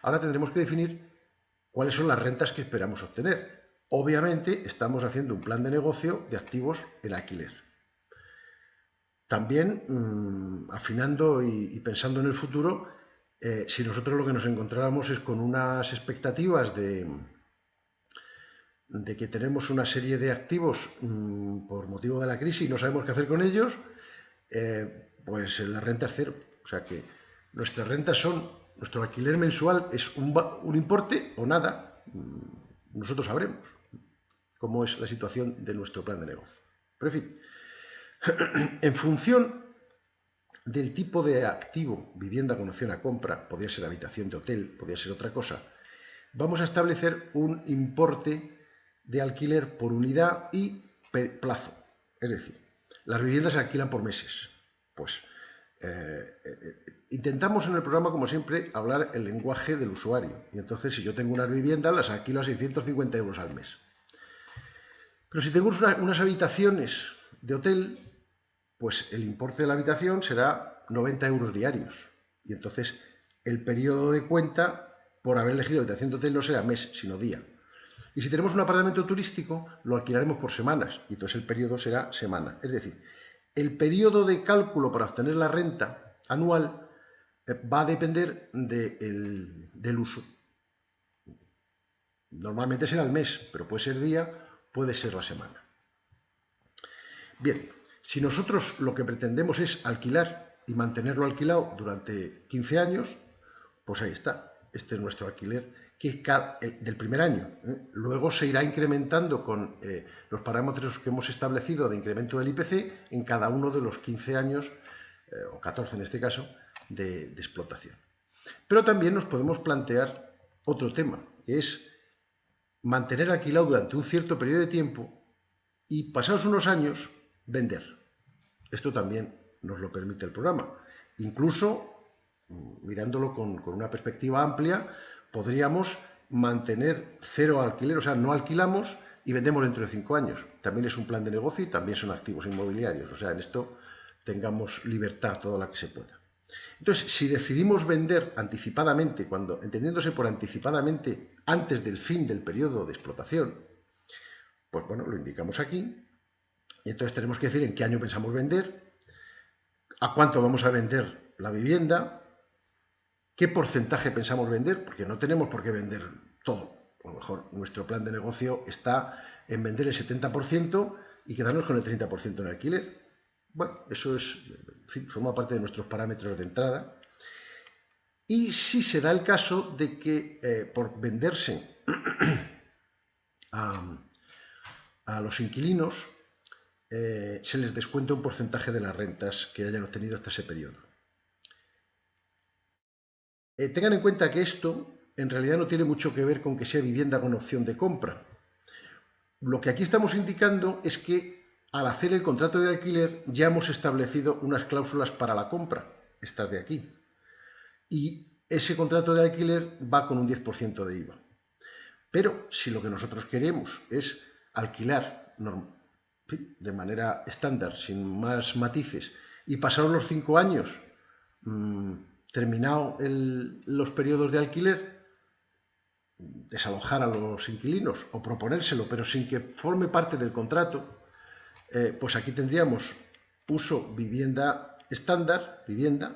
Ahora tendremos que definir cuáles son las rentas que esperamos obtener. Obviamente estamos haciendo un plan de negocio de activos en alquiler. También afinando y pensando en el futuro, si nosotros lo que nos encontráramos es con unas expectativas de que tenemos una serie de activos por motivo de la crisis y no sabemos qué hacer con ellos, pues la renta es cero. O sea que nuestras rentas son, nuestro alquiler mensual es un importe o nada. Nosotros sabremos cómo es la situación de nuestro plan de negocio. Pero en fin, en función del tipo de activo, vivienda con opción a compra, podría ser habitación de hotel, podría ser otra cosa, vamos a establecer un importe de alquiler por unidad y plazo. Es decir, las viviendas se alquilan por meses. Pues intentamos en el programa, como siempre, hablar el lenguaje del usuario. Y entonces, si yo tengo unas viviendas, las alquilo a 650 euros al mes. Pero si tengo unas habitaciones de hotel, pues el importe de la habitación será 90 euros diarios. Y entonces el periodo de cuenta por haber elegido habitación de hotel no será mes, sino día. Y si tenemos un apartamento turístico, lo alquilaremos por semanas, y entonces el periodo será semana. Es decir, el periodo de cálculo para obtener la renta anual va a depender del uso. Normalmente será el mes, pero puede ser día, puede ser la semana. Bien, si nosotros lo que pretendemos es alquilar y mantenerlo alquilado durante 15 años, pues ahí está. Este es nuestro alquiler que del primer año. Luego se irá incrementando con los parámetros que hemos establecido de incremento del IPC en cada uno de los 15 años, o 14 en este caso, de explotación. Pero también nos podemos plantear otro tema, que es mantener alquilado durante un cierto periodo de tiempo y pasados unos años vender. Esto también nos lo permite el programa. Incluso, mirándolo con una perspectiva amplia, podríamos mantener cero alquiler, o sea, no alquilamos y vendemos dentro de 5 años. También es un plan de negocio y también son activos inmobiliarios. O sea, en esto tengamos libertad toda la que se pueda. Entonces, si decidimos vender anticipadamente, entendiéndose por anticipadamente antes del fin del periodo de explotación, pues bueno, lo indicamos aquí. Y entonces tenemos que decir en qué año pensamos vender, a cuánto vamos a vender la vivienda, qué porcentaje pensamos vender, porque no tenemos por qué vender todo. A lo mejor nuestro plan de negocio está en vender el 70% y quedarnos con el 30% en alquiler. Bueno, eso es, en fin, forma parte de nuestros parámetros de entrada. Y si se da el caso de que por venderse a los inquilinos se les descuenta un porcentaje de las rentas que hayan obtenido hasta ese periodo. Tengan en cuenta que esto en realidad no tiene mucho que ver con que sea vivienda con opción de compra. Lo que aquí estamos indicando es que al hacer el contrato de alquiler ya hemos establecido unas cláusulas para la compra, estas de aquí. Y ese contrato de alquiler va con un 10% de IVA. Pero si lo que nosotros queremos es alquilar de manera estándar, sin más matices, y pasados los 5 años, terminado los periodos de alquiler, desalojar a los inquilinos o proponérselo, pero sin que forme parte del contrato, pues aquí tendríamos uso vivienda estándar, vivienda,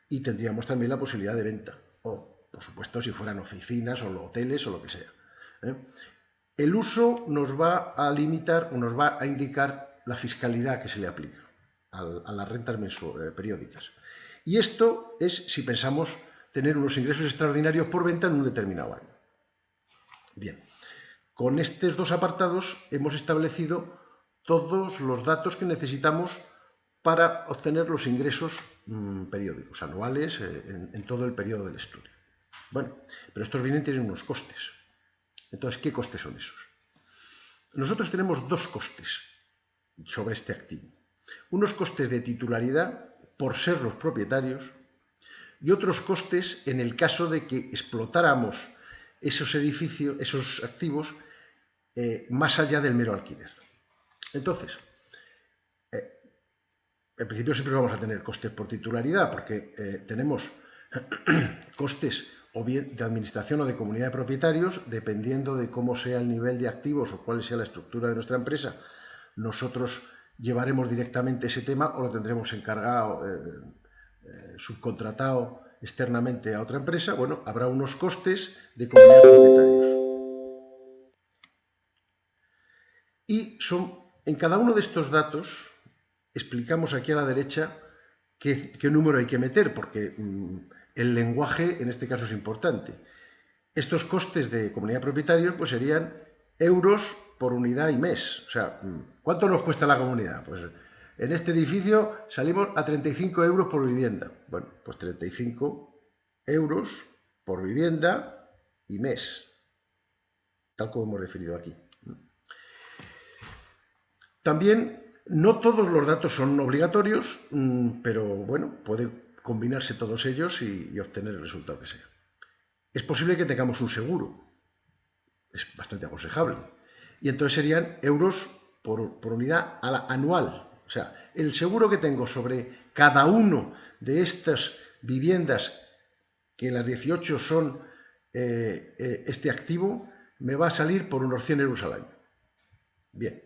y tendríamos también la posibilidad de venta. O, por supuesto, si fueran oficinas o hoteles o lo que sea. El uso nos va a limitar o nos va a indicar la fiscalidad que se le aplica a las rentas periódicas. Y esto es si pensamos tener unos ingresos extraordinarios por venta en un determinado año. Bien, con estos dos apartados hemos establecido todos los datos que necesitamos para obtener los ingresos periódicos, anuales, en todo el periodo del estudio. Bueno, pero estos bienes tienen unos costes. Entonces, ¿qué costes son esos? Nosotros tenemos dos costes sobre este activo. Unos costes de titularidad por ser los propietarios y otros costes en el caso de que explotáramos esos edificios, esos activos, más allá del mero alquiler. Entonces, en principio siempre vamos a tener costes por titularidad, porque tenemos costes o bien de administración o de comunidad de propietarios, dependiendo de cómo sea el nivel de activos o cuál sea la estructura de nuestra empresa. Nosotros llevaremos directamente ese tema o lo tendremos encargado, subcontratado externamente a otra empresa. Bueno, habrá unos costes de comunidad de propietarios. Y en cada uno de estos datos explicamos aquí a la derecha qué número hay que meter, porque el lenguaje en este caso es importante. Estos costes de comunidad de propietarios pues serían euros por unidad y mes. O sea, ¿cuánto nos cuesta la comunidad? Pues en este edificio salimos a 35 euros por vivienda. Bueno, pues 35 euros por vivienda y mes, tal como hemos definido aquí. También, no todos los datos son obligatorios, pero bueno, puede combinarse todos ellos y obtener el resultado que sea. Es posible que tengamos un seguro, es bastante aconsejable, y entonces serían euros por unidad anual. O sea, el seguro que tengo sobre cada uno de estas viviendas, que las 18 son este activo, me va a salir por unos 100 euros al año. Bien.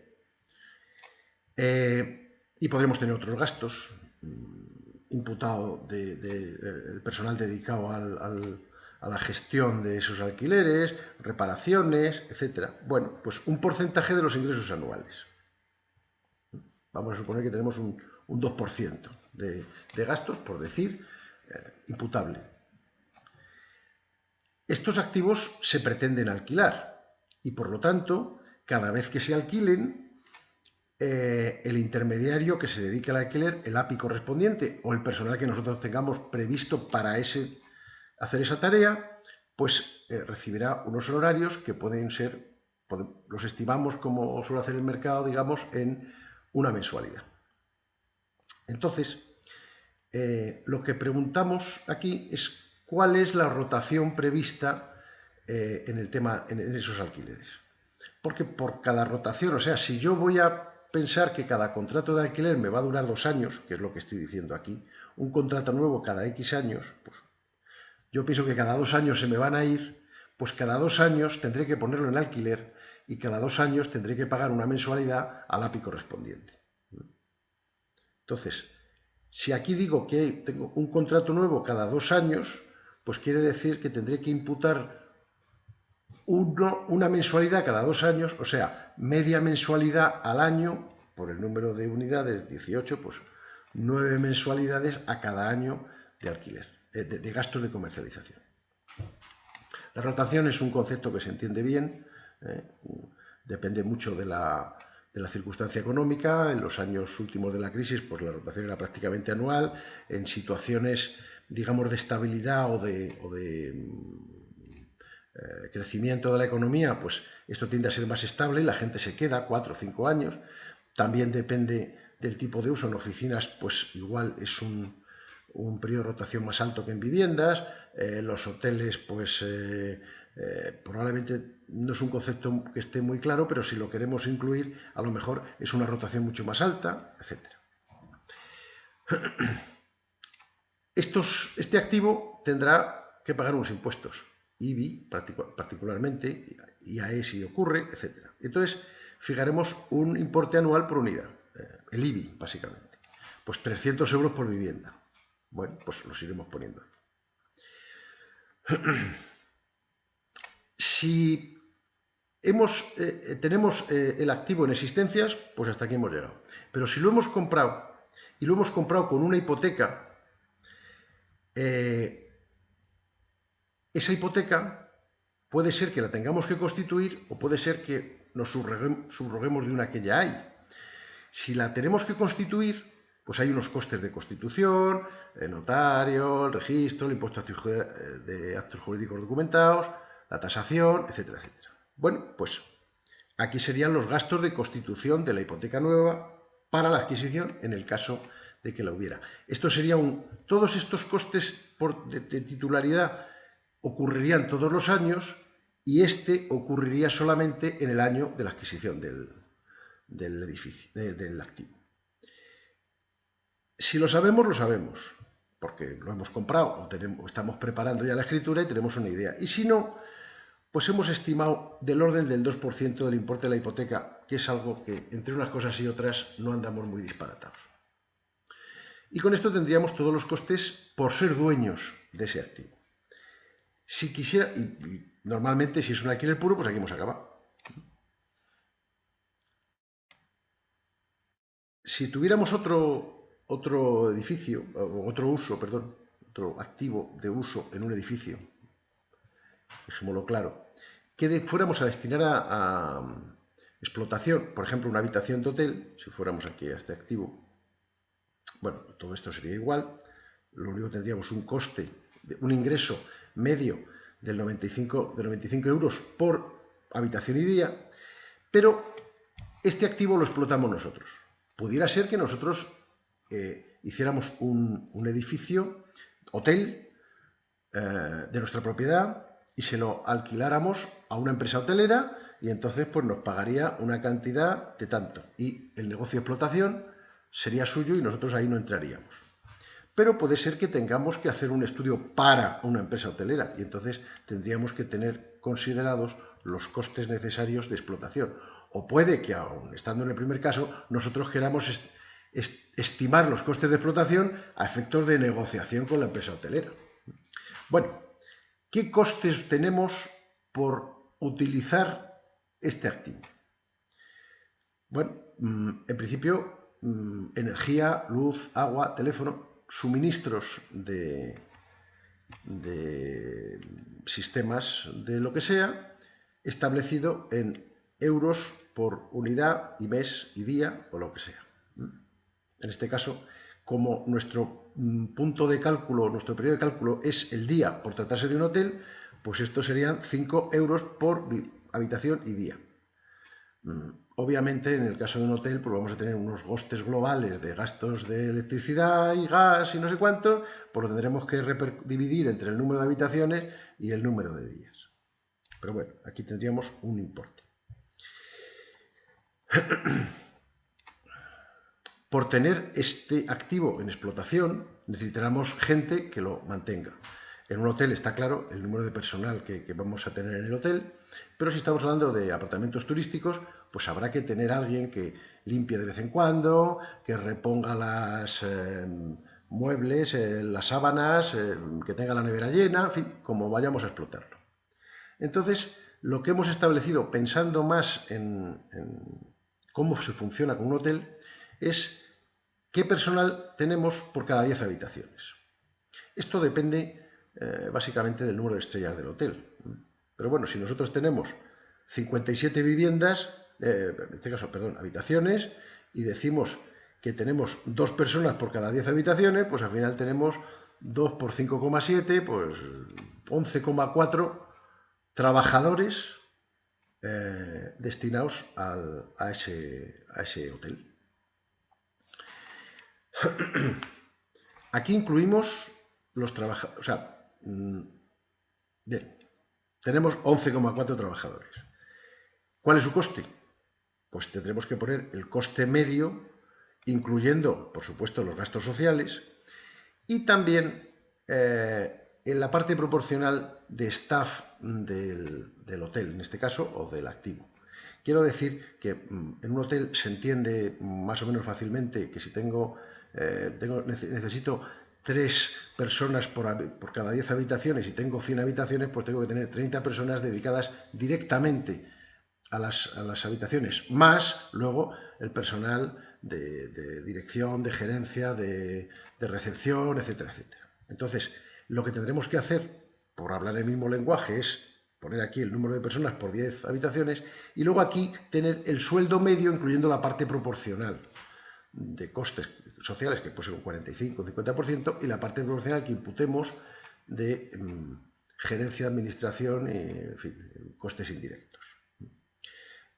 Y podremos tener otros gastos imputados del personal dedicado a la gestión de esos alquileres, reparaciones, etc. Bueno, pues un porcentaje de los ingresos anuales. Vamos a suponer que tenemos un 2% de gastos, por decir, imputable. Estos activos se pretenden alquilar y, por lo tanto, cada vez que se alquilen, el intermediario que se dedique al alquiler, el API correspondiente o el personal que nosotros tengamos previsto para hacer esa tarea, pues recibirá unos honorarios que pueden ser, los estimamos, como suele hacer el mercado, digamos, en una mensualidad. Entonces, lo que preguntamos aquí es cuál es la rotación prevista en esos alquileres. Porque por cada rotación, o sea, si yo voy a pensar que cada contrato de alquiler me va a durar 2 años, que es lo que estoy diciendo aquí, un contrato nuevo cada X años, pues yo pienso que cada 2 años se me van a ir, pues cada 2 años tendré que ponerlo en alquiler y cada 2 años tendré que pagar una mensualidad al API correspondiente. Entonces, si aquí digo que tengo un contrato nuevo cada 2 años, pues quiere decir que tendré que imputar una mensualidad cada 2 años, o sea, media mensualidad al año, por el número de unidades, 18, pues 9 mensualidades a cada año de alquiler, de gastos de comercialización. La rotación es un concepto que se entiende bien, depende mucho de la circunstancia económica. En los años últimos de la crisis, pues la rotación era prácticamente anual. En situaciones, digamos, de estabilidad o de crecimiento de la economía, pues esto tiende a ser más estable y la gente se queda 4 o 5 años. También depende del tipo de uso. En oficinas, pues igual es un periodo de rotación más alto que en viviendas. Los hoteles, pues probablemente no es un concepto que esté muy claro, pero si lo queremos incluir, a lo mejor es una rotación mucho más alta, etc. Este activo tendrá que pagar unos impuestos, IBI particularmente, IAE si ocurre, etc. Entonces, fijaremos un importe anual por unidad, el IBI, básicamente. Pues 300 euros por vivienda. Bueno, pues los iremos poniendo. Si tenemos el activo en existencias, pues hasta aquí hemos llegado. Pero si lo hemos comprado, y lo hemos comprado con una hipoteca, esa hipoteca puede ser que la tengamos que constituir o puede ser que nos subroguemos de una que ya hay. Si la tenemos que constituir, pues hay unos costes de constitución, el notario, el registro, el impuesto de actos jurídicos documentados, la tasación, etcétera, etcétera. Bueno, pues aquí serían los gastos de constitución de la hipoteca nueva para la adquisición en el caso de que la hubiera. Esto sería todos estos costes de titularidad ocurrirían todos los años y este ocurriría solamente en el año de la adquisición del edificio, del activo. Si lo sabemos, lo sabemos. porque lo hemos comprado o estamos preparando ya la escritura y tenemos una idea. Y si no, pues hemos estimado del orden del 2% del importe de la hipoteca, que es algo que entre unas cosas y otras no andamos muy disparatados. Y con esto tendríamos todos los costes por ser dueños de ese activo. Si quisiera, y normalmente si es un alquiler puro, pues aquí hemos acabado. Si tuviéramos otro edificio, otro uso, perdón, otro activo de uso en un edificio, dejémoslo claro, que fuéramos a destinar a explotación, por ejemplo, una habitación de hotel, si fuéramos aquí a este activo, bueno, todo esto sería igual, lo único que tendríamos un coste, un ingreso medio de 95 euros por habitación y día, pero este activo lo explotamos nosotros. Pudiera ser que nosotros hiciéramos un edificio, hotel, de nuestra propiedad y se lo alquiláramos a una empresa hotelera y entonces pues nos pagaría una cantidad de tanto y el negocio de explotación sería suyo y nosotros ahí no entraríamos. Pero puede ser que tengamos que hacer un estudio para una empresa hotelera y entonces tendríamos que tener considerados los costes necesarios de explotación. O puede que, aun estando en el primer caso, nosotros queramos estimar los costes de explotación a efectos de negociación con la empresa hotelera. Bueno, ¿qué costes tenemos por utilizar este activo? Bueno, en principio, energía, luz, agua, teléfono, suministros de sistemas de lo que sea, establecido en euros por unidad y mes y día o lo que sea. En este caso, como nuestro punto de cálculo, nuestro periodo de cálculo es el día por tratarse de un hotel, pues esto serían 5 euros por habitación y día. Obviamente, en el caso de un hotel, pues vamos a tener unos costes globales de gastos de electricidad y gas y no sé cuántos, pues lo tendremos que dividir entre el número de habitaciones y el número de días. Pero bueno, aquí tendríamos un importe. Por tener este activo en explotación, necesitaremos gente que lo mantenga. En un hotel está claro el número de personal que vamos a tener en el hotel, pero si estamos hablando de apartamentos turísticos, pues habrá que tener alguien que limpie de vez en cuando, que reponga los muebles, las sábanas, que tenga la nevera llena, en fin, como vayamos a explotarlo. Entonces, lo que hemos establecido, pensando más en cómo se funciona con un hotel, es qué personal tenemos por cada 10 habitaciones. Esto depende básicamente del número de estrellas del hotel. Pero bueno, si nosotros tenemos 57 viviendas, en este caso, perdón, habitaciones, y decimos que tenemos 2 personas por cada 10 habitaciones, pues al final tenemos 2 por 5,7, pues 11,4 trabajadores destinados a ese hotel. Aquí incluimos los trabajadores, o sea, bien, tenemos 11,4 trabajadores. ¿Cuál es su coste? Pues tendremos que poner el coste medio, incluyendo, por supuesto, los gastos sociales y también en la parte proporcional de staff del hotel, en este caso, o del activo. Quiero decir que en un hotel se entiende más o menos fácilmente que si necesito 3 personas por cada 10 habitaciones y tengo 100 habitaciones, pues tengo que tener 30 personas dedicadas directamente a las habitaciones, más luego el personal de dirección, de gerencia, de recepción, etcétera, etcétera. Entonces, lo que tendremos que hacer, por hablar el mismo lenguaje, es poner aquí el número de personas por 10 habitaciones y luego aquí tener el sueldo medio, incluyendo la parte proporcional de costes sociales, que puede ser un 45 o 50%, y la parte proporcional que imputemos de gerencia, administración y, en fin, costes indirectos.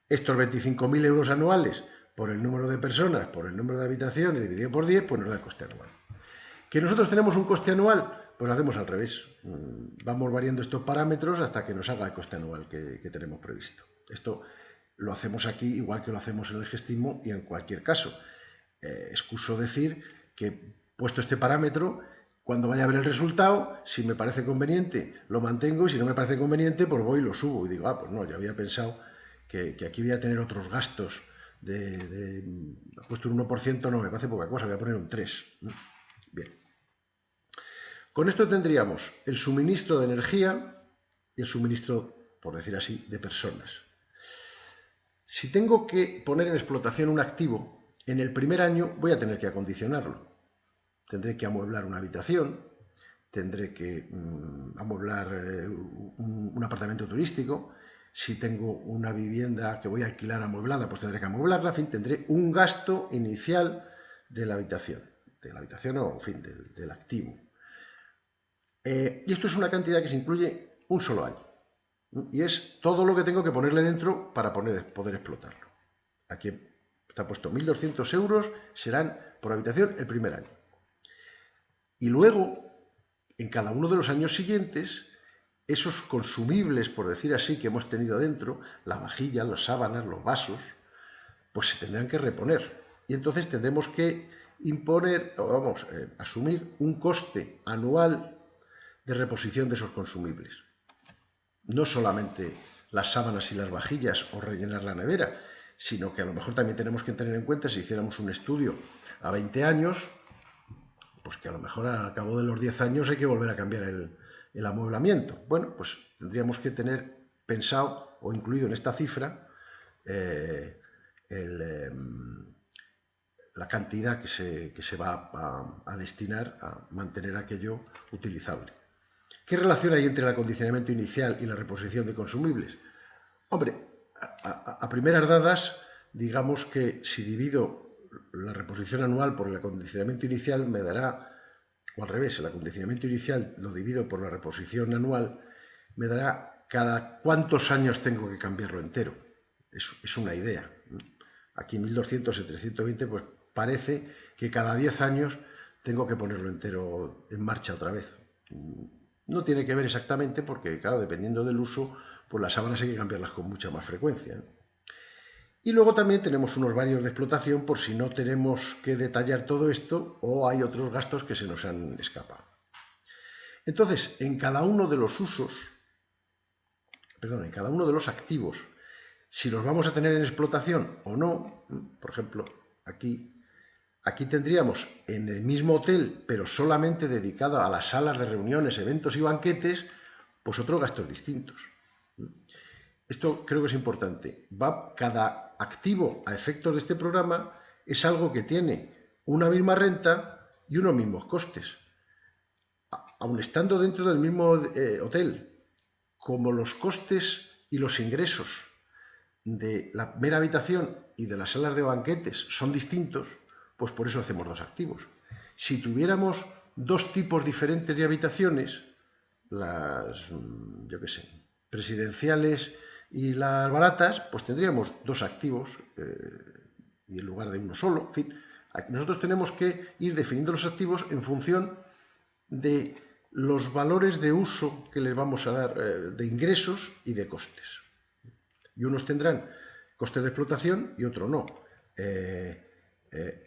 Estos 25.000 euros anuales por el número de personas, por el número de habitaciones dividido por 10, pues nos da el coste anual. ¿Que nosotros tenemos un coste anual? Pues lo hacemos al revés. Vamos variando estos parámetros hasta que nos haga el coste anual que tenemos previsto. Esto lo hacemos aquí igual que lo hacemos en el gestismo y en cualquier caso. Excuso decir que, puesto este parámetro, Cuando vaya a ver el resultado, si me parece conveniente, lo mantengo, y si no me parece conveniente, pues voy y lo subo. Y digo, pues no, ya había pensado que aquí voy a tener otros gastos he puesto un 1%, no me parece poca cosa, voy a poner un 3%. Bien. Con esto tendríamos el suministro de energía y el suministro, por decir así, de personas. Si tengo que poner en explotación un activo, en el primer año voy a tener que acondicionarlo. Tendré que amueblar una habitación, tendré que amueblar un apartamento turístico. Si tengo una vivienda que voy a alquilar amueblada, pues tendré que amueblarla. En fin, tendré un gasto inicial de la habitación o, en fin, del activo. Y esto es una cantidad que se incluye un solo año. Y es todo lo que tengo que ponerle dentro para poder explotarlo. Aquí está puesto 1.200 euros, serán por habitación el primer año. Y luego, en cada uno de los años siguientes, esos consumibles, por decir así, que hemos tenido dentro, la vajilla, las sábanas, los vasos, pues se tendrán que reponer. Y entonces tendremos que asumir un coste anual de reposición de esos consumibles. No solamente las sábanas y las vajillas o rellenar la nevera, sino que a lo mejor también tenemos que tener en cuenta, si hiciéramos un estudio a 20 años, pues que a lo mejor al cabo de los 10 años hay que volver a cambiar el amueblamiento. Bueno, pues tendríamos que tener pensado o incluido en esta cifra la cantidad que se va a destinar a mantener aquello utilizable. ¿Qué relación hay entre el acondicionamiento inicial y la reposición de consumibles? Hombre, a primeras dadas, digamos que si divido la reposición anual por el acondicionamiento inicial, me dará, o al revés, el acondicionamiento inicial lo divido por la reposición anual, me dará cada cuántos años tengo que cambiarlo entero. Es una idea. Aquí 1.200 y 320, pues parece que cada 10 años tengo que ponerlo entero en marcha otra vez. No tiene que ver exactamente porque, claro, dependiendo del uso, pues las sábanas hay que cambiarlas con mucha más frecuencia, ¿no? Y luego también tenemos unos varios de explotación por si no tenemos que detallar todo esto o hay otros gastos que se nos han escapado. Entonces, en cada uno de los en cada uno de los activos, si los vamos a tener en explotación o no, por ejemplo, aquí tendríamos en el mismo hotel, pero solamente dedicado a las salas de reuniones, eventos y banquetes, pues otros gastos distintos. Esto creo que es importante. Cada activo a efectos de este programa es algo que tiene una misma renta y unos mismos costes. Aun estando dentro del mismo hotel, como los costes y los ingresos de la mera habitación y de las salas de banquetes son distintos, pues por eso hacemos dos activos. Si tuviéramos dos tipos diferentes de habitaciones, las, presidenciales y las baratas, pues tendríamos dos activos y en lugar de uno solo. En fin, nosotros tenemos que ir definiendo los activos en función de los valores de uso que les vamos a dar de ingresos y de costes. Y unos tendrán costes de explotación y otros no.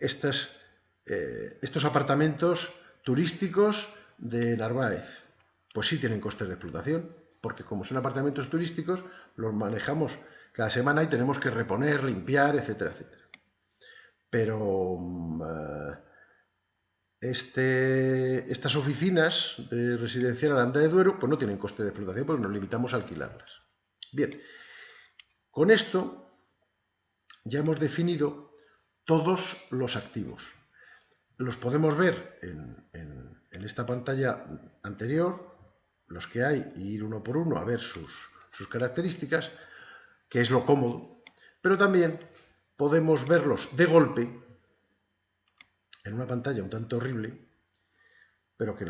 Estos apartamentos turísticos de Narváez, pues sí tienen costes de explotación, porque como son apartamentos turísticos, los manejamos cada semana y tenemos que reponer, limpiar, etcétera, etcétera. Pero estas oficinas de residencial Aranda de Duero pues no tienen coste de explotación porque nos limitamos a alquilarlas. Bien, con esto ya hemos definido todos los activos. Los podemos ver en esta pantalla anterior, los que hay, y ir uno por uno a ver sus características, que es lo cómodo, pero también podemos verlos de golpe en una pantalla un tanto horrible, pero que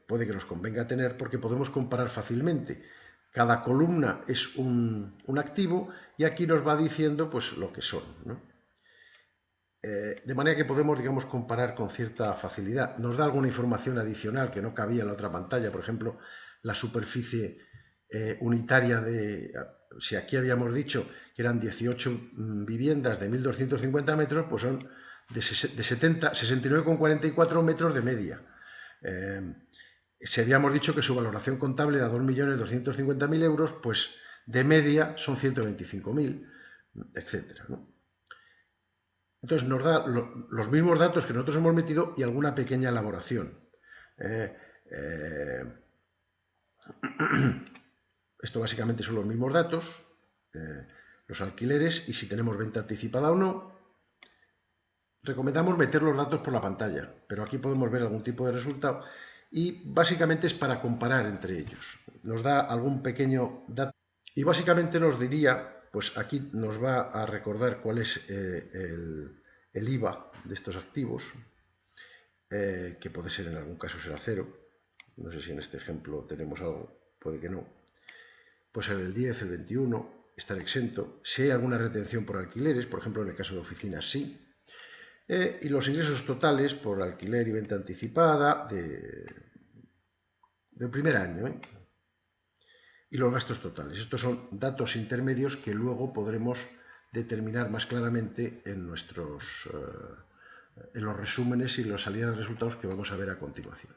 puede que nos convenga tener porque podemos comparar fácilmente. Cada columna es un activo y aquí nos va diciendo pues lo que son, ¿no? De manera que podemos, digamos, comparar con cierta facilidad. Nos da alguna información adicional que no cabía en la otra pantalla, por ejemplo, la superficie unitaria si aquí habíamos dicho que eran 18 viviendas de 1.250 metros, pues son de 69,44 metros de media. Si habíamos dicho que su valoración contable era 2.250.000 euros, pues de media son 125.000, etcétera, ¿no? Entonces nos da los mismos datos que nosotros hemos metido y alguna pequeña elaboración. Esto básicamente son los mismos datos, los alquileres y si tenemos venta anticipada o no. Recomendamos meter los datos por la pantalla, pero aquí podemos ver algún tipo de resultado y básicamente es para comparar entre ellos. Nos da algún pequeño dato y básicamente nos diría, pues aquí nos va a recordar cuál es el IVA de estos activos, que puede ser en algún caso será cero. No sé si en este ejemplo tenemos algo, puede que no. Puede ser el 10, el 21, estar exento. Si hay alguna retención por alquileres, por ejemplo en el caso de oficinas sí. Y los ingresos totales por alquiler y venta anticipada del primer año. Y los gastos totales. Estos son datos intermedios que luego podremos determinar más claramente en los resúmenes y las salidas de resultados que vamos a ver a continuación.